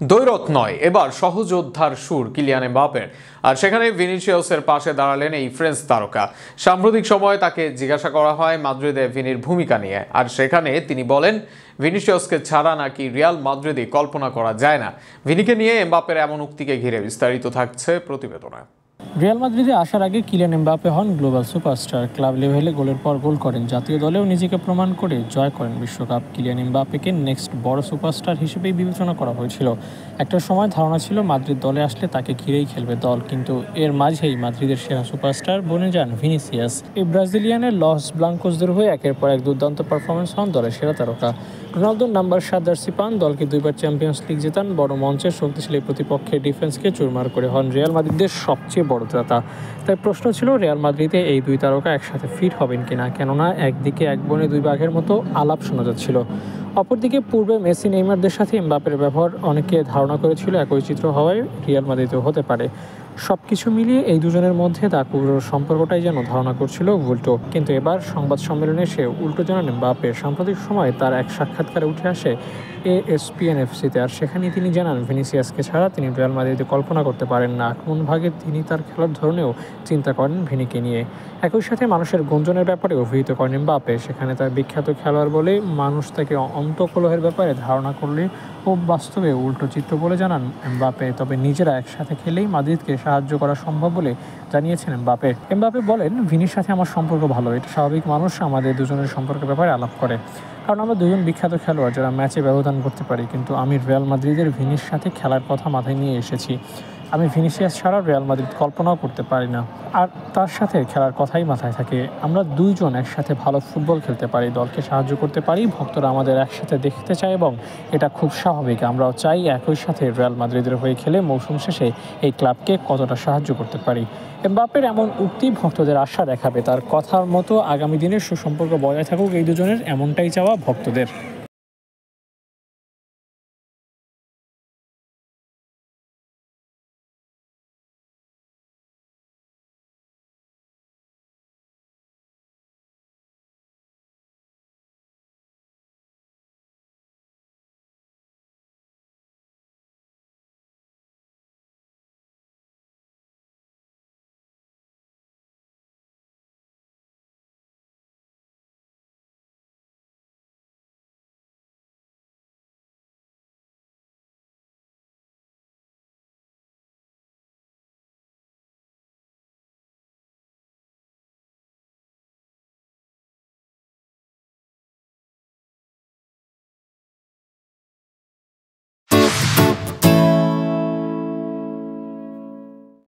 দ্বৈরথ নয়, এবার সহযোদ্ধার সুর কিলিয়ান এমবাপ্পের। আর সেখানে ভিনিসিয়াসের পাশে দাঁড়ালেন এই ফ্রেঞ্চ তারকা। সাম্প্রতিক সময়ে তাকে জিজ্ঞাসা করা হয় মাদ্রিদে ভিনির ভূমিকা নিয়ে, আর সেখানে তিনি বলেন ভিনিসিয়াসকে ছাড়া নাকি রিয়াল মাদ্রিদে কল্পনা করা যায় না। ভিনিকে নিয়ে এমবাপ্পের এমন উক্তিকে ঘিরে বিস্তারিত থাকছে প্রতিবেদনে। রিয়াল মাদ্রিদে আসার আগে কিলিয়ান এমবাপ্পে হন গ্লোবাল সুপারস্টার। ক্লাব লেভেলে গোলের পর গোল করেন, জাতীয় দলেও নিজেকে প্রমাণ করে জয় করেন বিশ্বকাপ। কিলিয়ান এমবাপ্পেকে নেক্সট বড় সুপারস্টার হিসেবেই বিবেচনা করা হয়েছিল। একটা সময় ধারণা ছিল মাদ্রিদ দলে আসলে তাকে ঘিরেই খেলবে দল, কিন্তু এর মাঝেই মাদ্রিদের সেরা সুপারস্টার বনে যান ভিনিসিয়াস। এই ব্রাজিলিয়ানের লস ব্লাঙ্কোসদের হয়ে একের পর এক দুর্দান্ত পারফরমেন্স হন দলের সেরা তারকা। রোনালদোর নাম্বার 7 জার্সি পান, দলকে 2বার চ্যাম্পিয়ন্স লিগ জেতান, বড় মঞ্চে শক্তিশালী প্রতিপক্ষের ডিফেন্সকে চুরমার করে হন রিয়াল মাদ্রিদের সবচেয়ে বড় ত্রাতা। তাই প্রশ্ন ছিল রিয়াল মাদ্রিদে এই দুই তারকা একসাথে ফিট হবেন কিনা, কেননা একদিকে এক বনে দুই বাঘের মতো আলাপ শোনা যাচ্ছিল। অপরদিকে পূর্বে মেসি নেইমারদের সাথে এমবাপ্পের ব্যবহার অনেকে ধারণা করেছিল একই চিত্র হওয়ায় রিয়াল মাদ্রিদেও হতে পারে। সবকিছু মিলিয়ে এই দুজনের মধ্যে তাকুর সম্পর্কটাই যেন ধারণা করছিল উল্টো। কিন্তু এবার সংবাদ সম্মেলনে এসে উল্টো জানান এমবাপ্পে। সাম্প্রতিক সময়ে তার এক সাক্ষাৎকারে উঠে আসে ESPN FC-তে, আর সেখানে তিনি জানান ভিনিসিয়াসকে ছাড়া তিনি রিয়াল মাদ্রিদে কল্পনা করতে পারেন না। আক্রমণভাগে তিনি তার খেলার ধরনেও চিন্তা করেন ভিনিকে নিয়ে। একই সাথে মানুষের গুঞ্জনের ব্যাপারে অভিহিত করেন এমবাপ্পে। সেখানে তার বিখ্যাত খেলোয়াড় বলে মানুষ তাকে অন্তকলহের ব্যাপারে ধারণা করলে ও বাস্তবে উল্টো চিত্র বলে জানান এমবাপ্পে। তবে নিজেরা একসাথে খেলেই মাদ্রিদকে সাহায্য করা সম্ভব বলে জানিয়েছেন এমবাপ্পে। এমবাপ্পে বলেন, ভিনির সাথে আমার সম্পর্ক ভালো, এটা স্বাভাবিক, মানুষ আমাদের দুজনের সম্পর্কের ব্যাপারে আলাপ করে, কারণ আমরা দুজন বিখ্যাত খেলোয়াড় যারা ম্যাচে ব্যবধান করতে পারি। কিন্তু আমি রিয়াল মাদ্রিদের ভিনির সাথে খেলার কথা মাথায় নিয়ে এসেছি। আমি ভিনিসিয়াস ছাড়াও রিয়াল মাদ্রিদ কল্পনাও করতে পারি না, আর তার সাথে খেলার কথাই মাথায় থাকে। আমরা দুইজন একসাথে ভালো ফুটবল খেলতে পারি, দলকে সাহায্য করতে পারি, ভক্তরা আমাদের একসাথে দেখতে চায় এবং এটা খুব স্বাভাবিক। আমরাও চাই একই সাথে রিয়াল মাদ্রিদের হয়ে খেলে মৌসুম শেষে এই ক্লাবকে কতটা সাহায্য করতে পারি। এমবাপ্পের এমন উক্তি ভক্তদের আশা দেখাবে। তার কথার মতো আগামী দিনের সুসম্পর্ক বজায় থাকুক এই দুজনের, এমনটাই চাওয়া ভক্তদের।